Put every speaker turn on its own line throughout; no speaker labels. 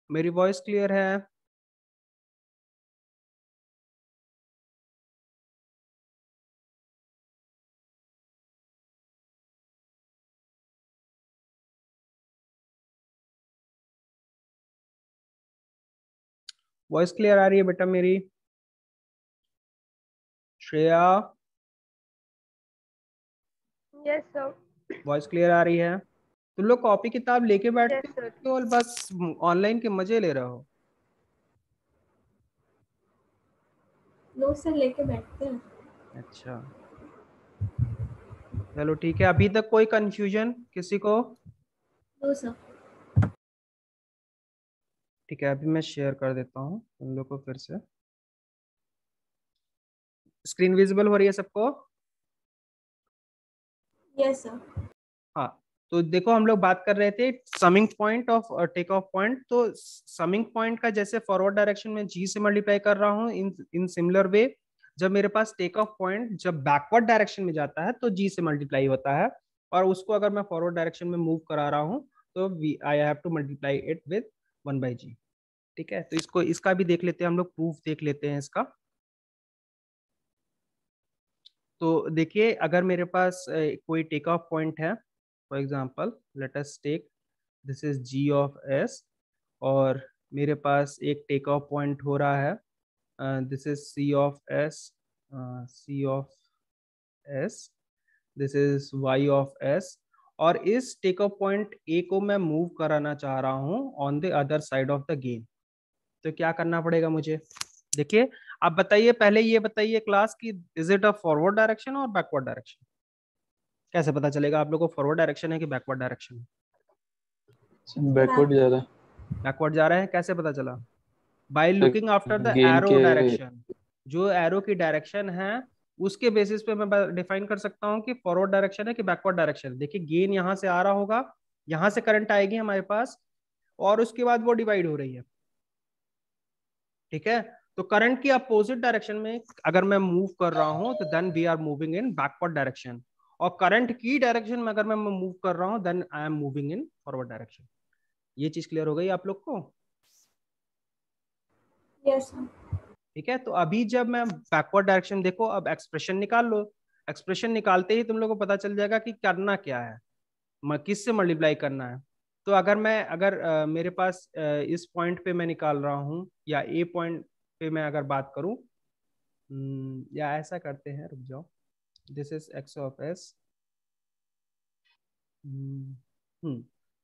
मेरी voice clear है? Voice clear आ रही है बेटा मेरी? Shreya,
yes sir.
Voice clear आ रही है? तुम लोग कॉपी किताब लेके बैठते
यस
हो
सर।
कि केवल बस ऑनलाइन के मजे ले रहे हो?
नो सर, लेके बैठते हैं।
अच्छा, चलो ठीक है। अभी तक कोई कंफ्यूजन किसी को?
No sir.
ठीक है, अभी मैं शेयर कर देता हूँ तुम लोग को फिर से। स्क्रीन विजिबल हो रही है सबको?
Yes sir.
हाँ, तो देखो हम लोग बात कर रहे थे summing point of take off point. तो समिंग पॉइंट का जैसे फॉरवर्ड डायरेक्शन में जी से मल्टीप्लाई कर रहा हूँ, इन सिमिलर वे जब मेरे पास टेक ऑफ पॉइंट जब बैकवर्ड डायरेक्शन में जाता है तो जी से मल्टीप्लाई होता है, और उसको अगर मैं फॉरवर्ड डायरेक्शन में मूव करा रहा हूँ तो आई have to multiply it with 1/g। ठीक है, तो इसको इसका भी देख लेते हैं हम लोग, प्रूफ देख लेते हैं इसका। तो देखिए, अगर मेरे पास कोई टेक ऑफ पॉइंट है, for example let us take this is G of S, और मेरे पास एक टेक ऑफ पॉइंट हो रहा है, this is C of S, C of S, this is Y of S, और इस टेक ऑफ पॉइंट ए को मैं मूव कराना चाह रहा हूँ on the other side of the game. तो क्या करना पड़ेगा मुझे? देखिए, आप बताइए, पहले ये बताइए क्लास की, is it a forward direction और बैकवर्ड डायरेक्शन? कैसे पता चलेगा आप लोग को फॉरवर्ड डायरेक्शन है कि बैकवर्ड डायरेक्शन है?
बैकवर्ड जा रहा है।
बैकवर्ड जा रहे हैं, कैसे पता चला? By looking after the
gain
arrow
के
डायरेक्शन। जो एरो की डायरेक्शन है उसके बेसिस पे मैं डिफाइन कर सकता हूँ कि फॉरवर्ड डायरेक्शन है कि बैकवर्ड डायरेक्शन है। देखिए, गेन यहाँ से आ रहा होगा, यहाँ से करंट आएगी हमारे पास, और उसके बाद वो डिवाइड हो रही है। ठीक है, तो करंट की अपोजिट डायरेक्शन में अगर मैं मूव कर रहा हूं तो then we are moving in backward direction, और करंट की डायरेक्शन में अगर मैं मूव कर रहा हूं then I am moving in forward direction. ये चीज क्लियर हो गई आप लोग को?
Yes sir.
ठीक है, तो अभी जब मैं बैकवर्ड डायरेक्शन, देखो अब एक्सप्रेशन निकाल लो। एक्सप्रेशन निकालते ही तुम लोग को पता चल जाएगा कि करना क्या है, किस से मल्टीप्लाई करना है। तो अगर मेरे पास इस पॉइंट पे मैं निकाल रहा हूँ, या ए पॉइंट पे मैं अगर बात करूं, या ऐसा करते हैं, रुक जाओ, this is x of S.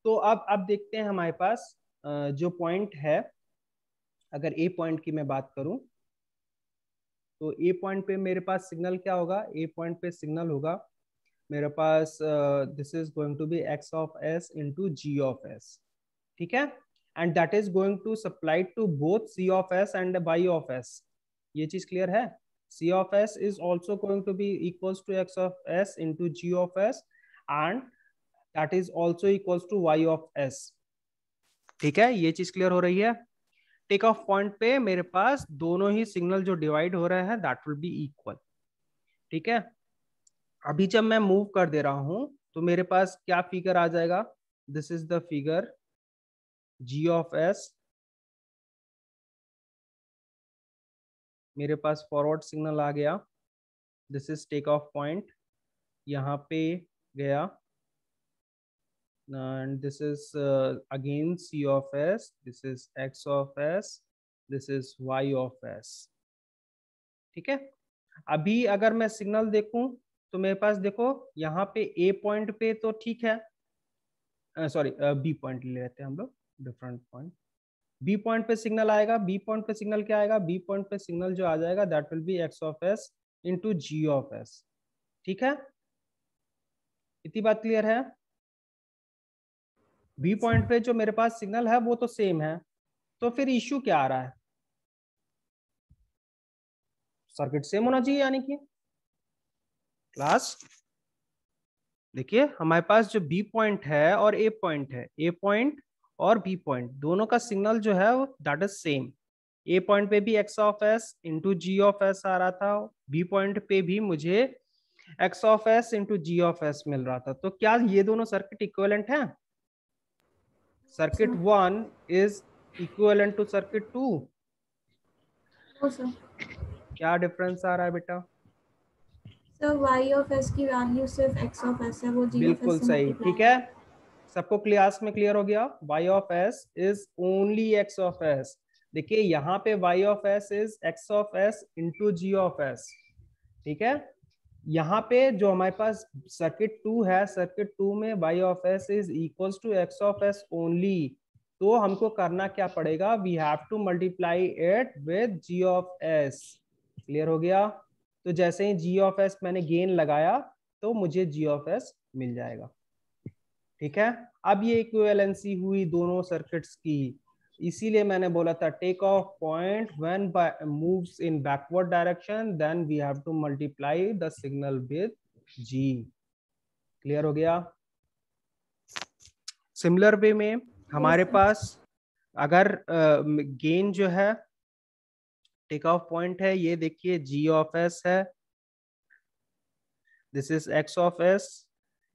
तो अब देखते हैं हमारे पास जो पॉइंट है, अगर ए पॉइंट की मैं बात करूं तो ए पॉइंट पे मेरे पास सिग्नल क्या होगा? ए पॉइंट पे सिग्नल होगा मेरे पास, this is going to be x of s into ji of s. ठीक है, and that is going to supply to both c of s and y of s. ये चीज क्लियर है? C of s is also going to be equals to x of s into g of s, and that is also equals to y of s। ठीक है, ये चीज clear हो रही है? टेक ऑफ पॉइंट पे मेरे पास दोनों ही सिग्नल जो डिवाइड हो रहे हैं दैट विल बी इक्वल। ठीक है, अभी जब मैं मूव कर दे रहा हूं तो मेरे पास क्या फिगर आ जाएगा? This is the figure g of s, मेरे पास फॉरवर्ड सिग्नल आ गया, this is take off point, यहाँ पे गया, and this is again c of s, this is x of s, this is y of s। ठीक है, अभी अगर मैं सिग्नल देखूं तो मेरे पास देखो यहाँ पे a पॉइंट पे तो ठीक है, सॉरी b पॉइंट ले लेते हैं हम लोग, डिफरेंट पॉइंट। b पॉइंट पे सिग्नल आएगा, b पॉइंट पे सिग्नल क्या आएगा? b पॉइंट पे सिग्नल जो आ जाएगा that will be x of s into ji of s। ठीक है, इतनी बात क्लियर है? बी पॉइंट पे जो मेरे पास सिग्नल है वो तो सेम है, तो फिर इश्यू क्या आ रहा है? सर्किट सेम होना चाहिए, यानी कि क्लास देखिए हमारे पास जो बी पॉइंट है और ए पॉइंट है, ए पॉइंट और बी पॉइंट दोनों का सिग्नल जो है वो that is same. A point पे भी x of s into ji of s आ रहा था, बी पॉइंट पे भी मुझे x of s into ji of s मिल रहा था। तो क्या ये दोनों सर्किट इक्विवेलेंट हैं? Circuit one is equivalent to circuit 2?
No sir.
क्या डिफरेंस आ रहा है बेटा?
सर y ऑफ s की वैल्यू सिर्फ x ऑफ s है, वो g ऑफ
बिल्कुल
s से
सही,
मल्टीप्लाई
ठीक है। सबको क्लास में क्लियर हो गया? y of s is only x of s। देखिए यहाँ पे y of s is x of s into g of s, ठीक है। यहाँ पे जो हमारे पास सर्किट 2 है, सर्किट 2 में y of s is equals to x of s only. तो हमको करना क्या पड़ेगा? We have to multiply it with g of s। Clear हो गया? तो जैसे ही g ऑफ s मैंने गेन लगाया तो मुझे g ऑफ s मिल जाएगा, ठीक है। अब ये इक्विवेलेंसी हुई दोनों सर्किट्स की, इसीलिए मैंने बोला था take off point when moves in backward direction then we have to multiply the signal with g। Clear हो गया? सिमिलर वे में हमारे
sir.
पास अगर गेन जो है टेक ऑफ पॉइंट है, ये देखिए g ऑफ s है, this is x of s,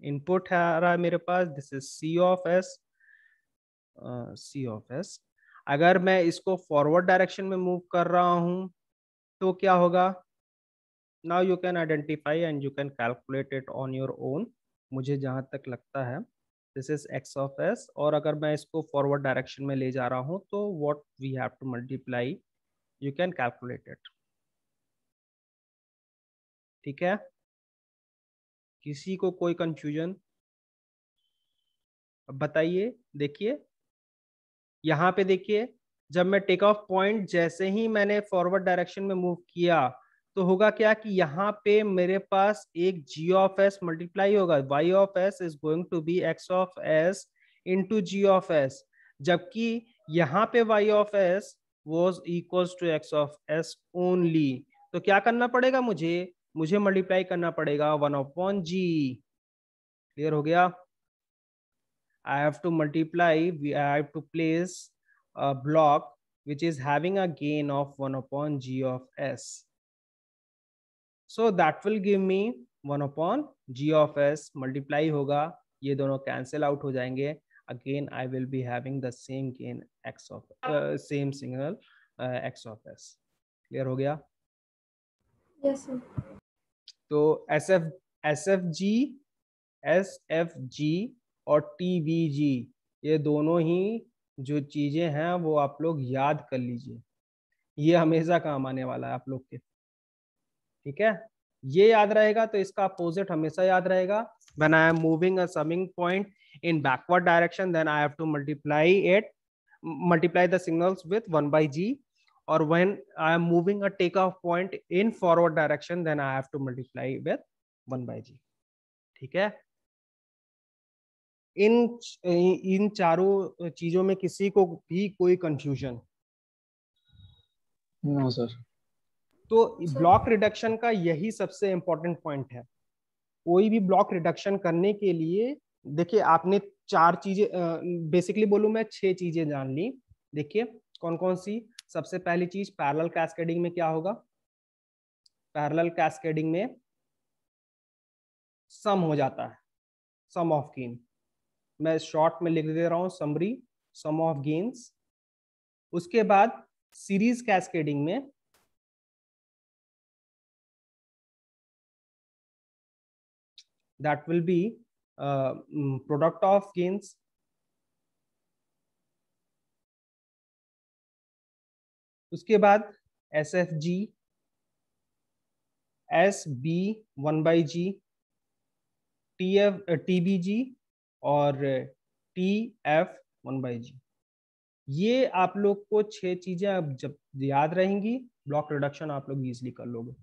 input है आ रहा है मेरे पास, this is c of s, c of s। अगर मैं इसको फॉरवर्ड डायरेक्शन में मूव कर रहा हूं तो क्या होगा? Now you can identify and you can calculate it on your own. मुझे जहां तक लगता है this is x of s, और अगर मैं इसको फॉरवर्ड डायरेक्शन में ले जा रहा हूं तो what we have to multiply, you can calculate it, ठीक है। किसी को कोई कंफ्यूजन? अब बताइए। देखिए यहाँ पे देखिए, जब मैं टेक ऑफ पॉइंट जैसे ही मैंने फॉरवर्ड डायरेक्शन में मूव किया तो होगा क्या कि यहाँ पे मेरे पास एक g ऑफ s मल्टीप्लाई होगा, y of s is going to be x of s into g of s, जबकि यहाँ पे y of s was equals to x of s only. तो क्या करना पड़ेगा मुझे मल्टीप्लाई करना पड़ेगा 1/g। क्लियर हो गया? I have to multiply, I have to place a block which is having a gain of 1/g of s. So that will give me 1/g of s, multiply होगा, ये दोनों cancel out हो जाएंगे। Again I will be having the same gain x of same signal x of s। Clear हो गया?
Yes sir.
तो SFG, SFG और TBG, ये दोनों ही जो चीजें हैं वो आप लोग याद कर लीजिए, ये हमेशा काम आने वाला है आप लोग के, ठीक है। ये याद रहेगा तो इसका अपोजिट हमेशा याद रहेगा। When I am moving a summing point in backward direction then I have to multiply the signals with 1/g, और when I am moving a take off point in forward direction then I have to multiply with 1/g, ठीक है। इन इन चारों चीजों में किसी को भी कोई कंफ्यूजन?
No sir.
तो ब्लॉक रिडक्शन का यही सबसे इंपॉर्टेंट पॉइंट है। कोई भी ब्लॉक रिडक्शन करने के लिए देखिए आपने चार चीजें, बेसिकली बोलूं मैं 6 चीजें जान ली। देखिए कौन कौन सी? सबसे पहली चीज, पैरेलल कैस्केडिंग में क्या होगा? पैरेलल कैस्केडिंग में सम हो जाता है, सम ऑफ गेन। मैं शॉर्ट में लिख दे रहा हूं समरी, सम ऑफ गेन्स। उसके बाद सीरीज कैस्केडिंग में that will be product of gains। उसके बाद SFG, SB 1/g, TBG और TF 1/g। ये आप लोग को 6 चीजें अब जब याद रहेंगी, ब्लॉक रिडक्शन आप लोग इजिली कर लोगे।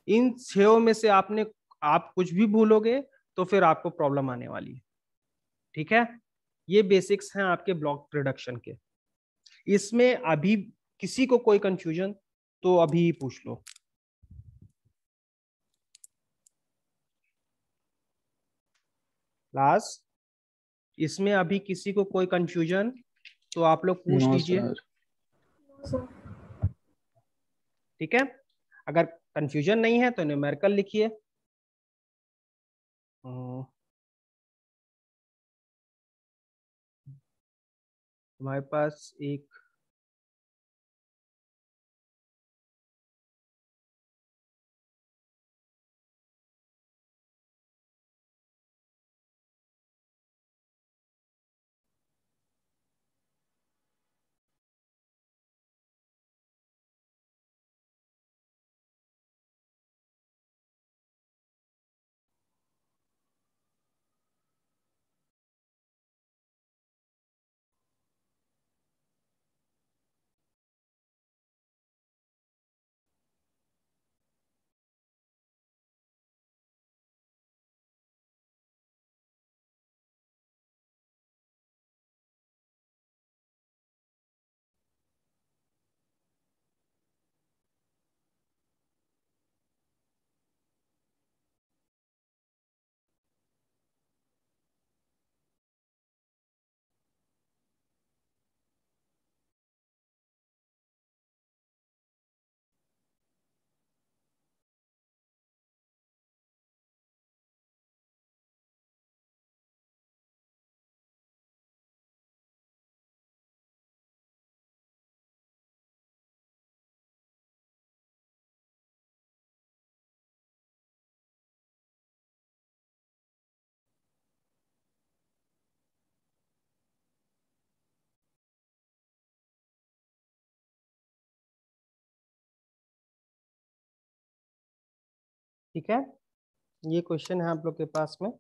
इन 6 में से आप कुछ भी भूलोगे तो फिर आपको प्रॉब्लम आने वाली है, ठीक है। ये बेसिक्स हैं आपके ब्लॉक रिडक्शन के। इसमें अभी किसी को कोई कंफ्यूजन तो अभी पूछ लो। क्लास, इसमें अभी किसी को कोई कंफ्यूजन तो आप लोग पूछ
नो
लीजिए,
सर।
No sir.
ठीक है। अगर कंफ्यूजन नहीं है तो न्यूमेरिकल लिखिए। हमारे पास एक ठीक है, ये क्वेश्चन है आप लोग के पास में।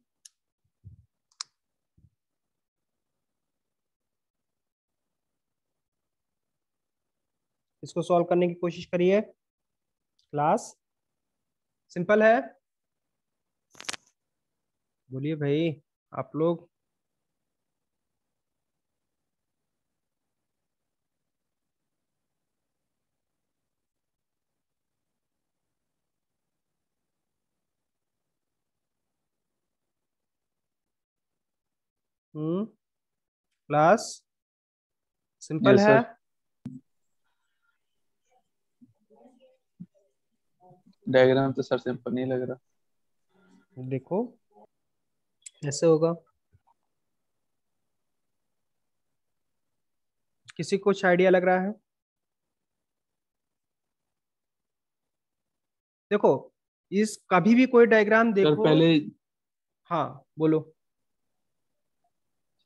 इसको सॉल्व करने की कोशिश करिए क्लास। सिंपल है, बोलिए भाई आप लोग। क्लास सिंपल
यस
है।
सर। डायग्राम तो सर सिंपल नहीं लग रहा।
देखो ऐसे होगा। किसी को कुछ आइडिया लग रहा है? देखो, इस कभी भी कोई डायग्राम
सर
देखो।
पहले
हाँ बोलो।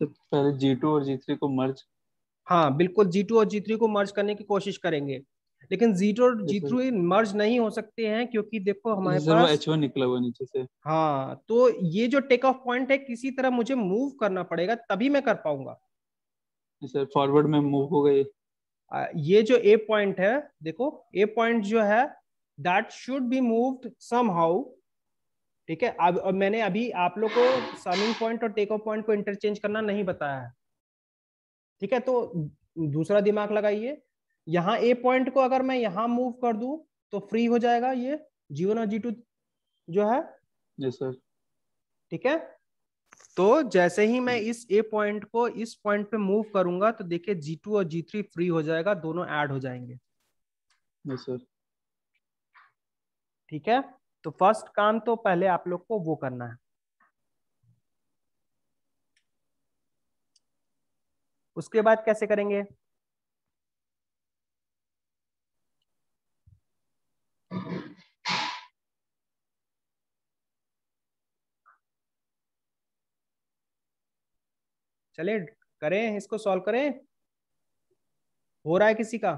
सर पहले G2 और G3 को मर्ज।
हाँ बिल्कुल, G2 और G3 को मर्ज करने की कोशिश करेंगे, लेकिन G2 और
जैसे
G3 मर्ज नहीं हो सकते हैं क्योंकि देखो हमारे
जैसे सर वो
पास।
H1 निकला हुआ नीचे से।
हाँ, तो ये जो टेक ऑफ पॉइंट है किसी तरह मुझे मूव करना पड़ेगा तभी मैं कर पाऊंगा।
सर फॉरवर्ड में मूव हो गए।
ये जो ए पॉइंट है, देखो ए पॉइंट जो है that should be moved somehow. ठीक है, अब मैंने अभी आप लोग को समिंग पॉइंट और टेक ऑफ पॉइंट को इंटरचेंज करना नहीं बताया है। ठीक है, तो दूसरा दिमाग लगाइए। यहाँ ए पॉइंट को अगर मैं यहाँ मूव कर दूं तो फ्री हो जाएगा ये G1 और G2 जो है।
Yes sir.
ठीक है, तो जैसे ही मैं इस ए पॉइंट को इस पॉइंट पे मूव करूंगा तो देखिए G2 और G3 फ्री हो जाएगा, दोनों ऐड हो जाएंगे।
Yes sir.
ठीक है, तो फर्स्ट काम तो पहले आप लोग को वो करना है। उसके बाद कैसे करेंगे? चले करें, इसको सॉल्व करें। हो रहा है किसी का?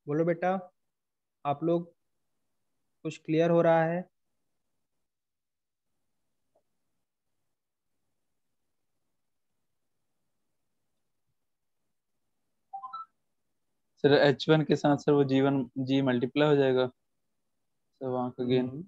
बोलो बेटा, आप लोग, कुछ क्लियर हो रहा है?
सर H1 के साथ सर वो G1 G मल्टीप्लाई हो जाएगा सर वहाँ का गेन।
हम्म,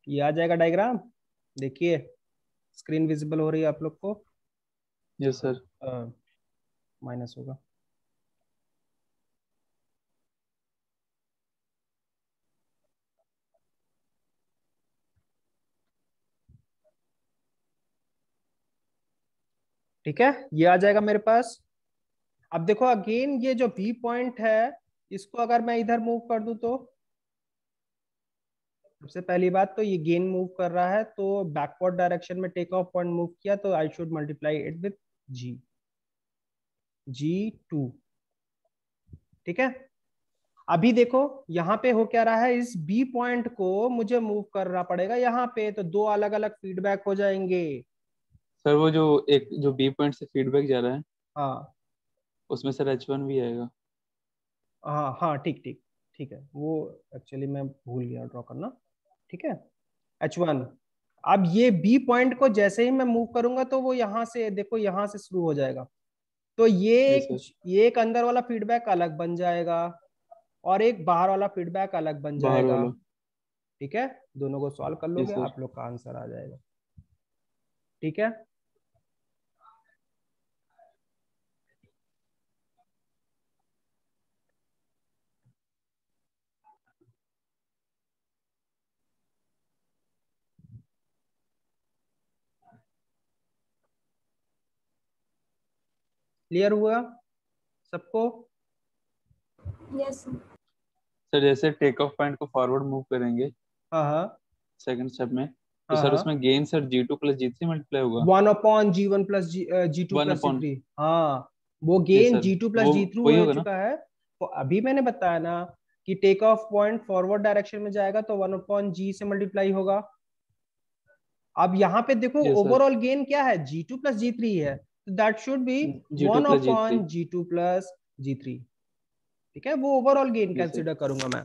ये आ जाएगा डायग्राम। देखिए स्क्रीन विजिबल हो रही है आप लोग को?
Yes sir.
माइनस होगा। ठीक है, ये आ जाएगा मेरे पास। अब देखो अगेन ये जो बी पॉइंट है इसको अगर मैं इधर मूव कर दूं तो सबसे पहली बात तो ये गेन मूव कर रहा है, तो बैकवर्ड डायरेक्शन में टेक ऑफ पॉइंट मूव किया तो I should multiply it with G2। ठीक है, अभी देखो यहाँ पे हो क्या रहा है, इस बी पॉइंट को मुझे मूव करना पड़ेगा यहाँ पे, तो दो अलग अलग फीडबैक हो जाएंगे।
सर वो जो एक जो बी पॉइंट से फीडबैक जा रहा है
हाँ
उसमें सर H1 भी आएगा।
हाँ हाँ, ठीक ठीक ठीक है, वो एक्चुअली मैं भूल गया ड्रॉ करना। ठीक है, H1। अब ये बी पॉइंट को जैसे ही मैं मूव करूंगा तो वो यहाँ से देखो यहाँ से शुरू हो जाएगा, तो
यस सर।
ये एक अंदर वाला फीडबैक अलग बन जाएगा और एक बाहर वाला फीडबैक अलग बन
बाहर
जाएगा।
वाला।
ठीक है, दोनों को सॉल्व कर
यस
लोगे
सर।
आप लोग का आंसर आ जाएगा। ठीक है, क्लियर हुआ सबको?
Yes sir.
सर जैसे टेक ऑफ पॉइंट को फॉरवर्ड मूव करेंगे
हाँ हाँ
सेकंड स्टेप में, तो
हाँ
सर
हाँ,
उसमें gain sir G2 plus G3 multiply होगा।
1/G1 plus G2
one
plus
upon.
G3। हाँ, वो
yes
gain
sir,
G2 plus
वो
G3
वही
हो
होगा ना।
चुका है। तो अभी मैंने बताया ना कि take off point forward direction में जाएगा तो 1/G से मल्टीप्लाई होगा। अब यहाँ पे देखो
यस सर,
ओवरऑल गेन क्या है, G2 प्लस G3 है, तो that should B
G2
one
plus G3।
Upon G2 plus G3। ठीक है, वो overall gain
yes sir.
Consider करूंगा मैं,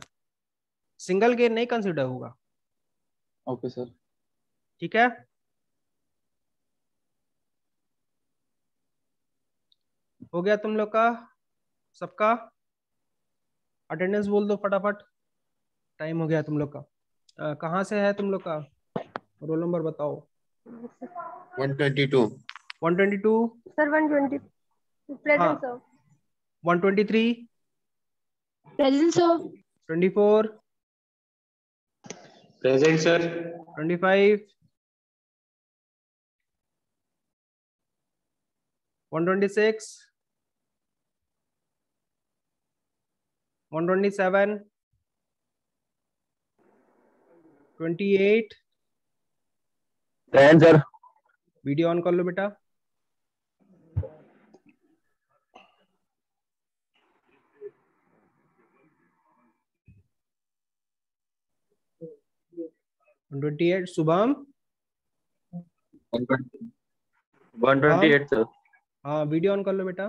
सिंगल गेन नहीं कंसिडर होगा।
Okay sir.
ठीक है, हो गया तुम लोग का सबका? अटेंडेंस बोल दो फटाफट, टाइम हो गया तुम लोग का। कहाँ से है तुम लोग का, रोल नंबर बताओ।
122.
122।
Sir, 120.
हाँ,
Present, sir.
123।
Present, sir.
24।
Present, sir.
25। 126। 127। 28।
Present, sir.
Video on कर लो बेटा। शुभम।
128, sir.
हाँ, वीडियो ऑन कर लो बेटा,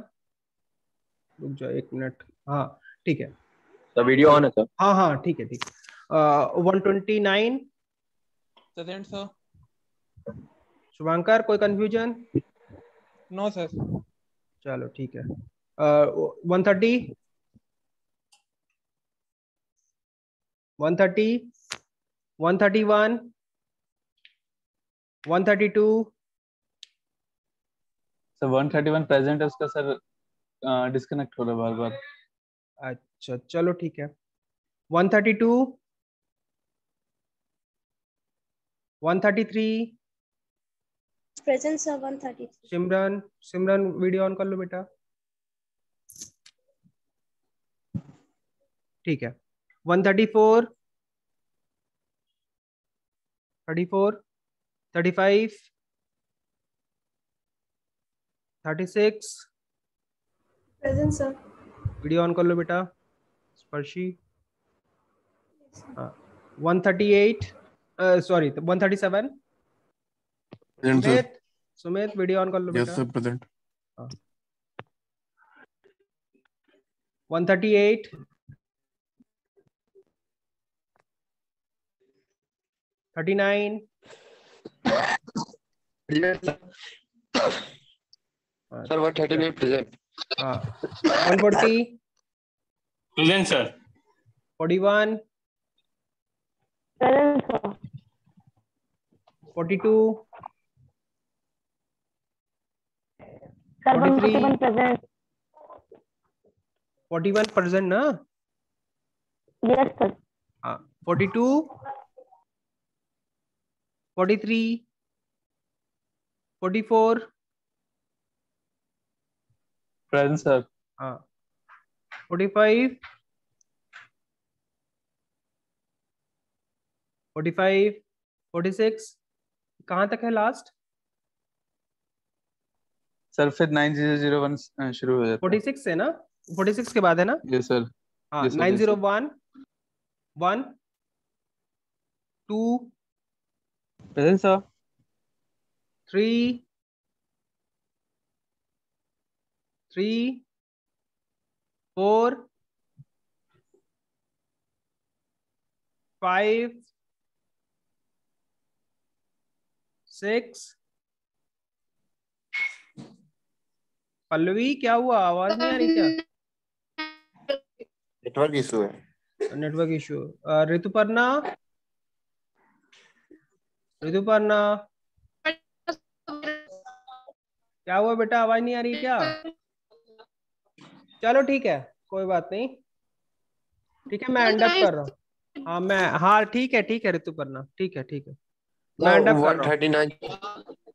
रुक जाओ 1 मिनट। हाँ ठीक है,
The video on है, sir.
हाँ हाँ ठीक है ठीक है। 129।
Present sir.
शुभंकर कोई कंफ्यूजन?
No sir.
चलो ठीक है। 130। 130। 131। 132।
सर 131 प्रेजेंट है उसका सर, डिस्कनेक्ट हो रहा है बार बार।
अच्छा चलो ठीक है। 132। 133।
Present, sir. 133.
Simran, Simran video on कर लो बेटा। ठीक है। 134। 34। 35। 36।
Present sir.
वीडियो ऑन कर लो बेटा। स्पर्शी। हाँ, 138। Sorry 137।
Present, sir.
Sumit, Sumit video on कर लो
Yes,
बेटा।
sir. Present.
हाँ, 138। 39।
Present, sir.
हाँ,
Sir, 139 present.
हाँ, 140।
Present, sir.
41।
Present, sir.
42।
Sir,
43।
141 present.
41 percent ना?
Yes, sir.
हाँ, 42। 43। 44।
Present sir.
हाँ 45 45 46 कहाँ तक है लास्ट?
सर फिर 9001 शुरू हो जाता है।
46 है ना? 46 के बाद है ना?
Yes sir.
हाँ
yes, sir,
901 1 2
present sir.
3 4 5 6 Pallavi क्या हुआ, आवाज नहीं आ रही क्या?
नेटवर्क इशू है।
Network issue. ऋतुपर्णा, ऋतुपर्णा क्या हुआ बेटा, आवाज नहीं आ रही क्या? चलो ठीक है, कोई बात नहीं, ठीक है मैं एंड अप कर रहा हूँ। हाँ ठीक है ऋतुपर्णा, ठीक है मैं एंड अप कर रहा हूँ।
139।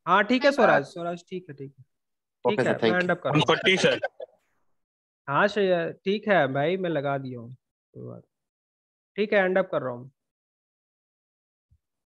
हाँ ठीक है स्वराज ठीक है
ओके सर,
मैं
थैंक
एंड
यू।
अप कर रहा हूँ।
140 सर।
हाँ ठीक है भाई, मैं लगा दिया हूँ, कोई बात, ठीक है एंड अप कर रहा हूँ।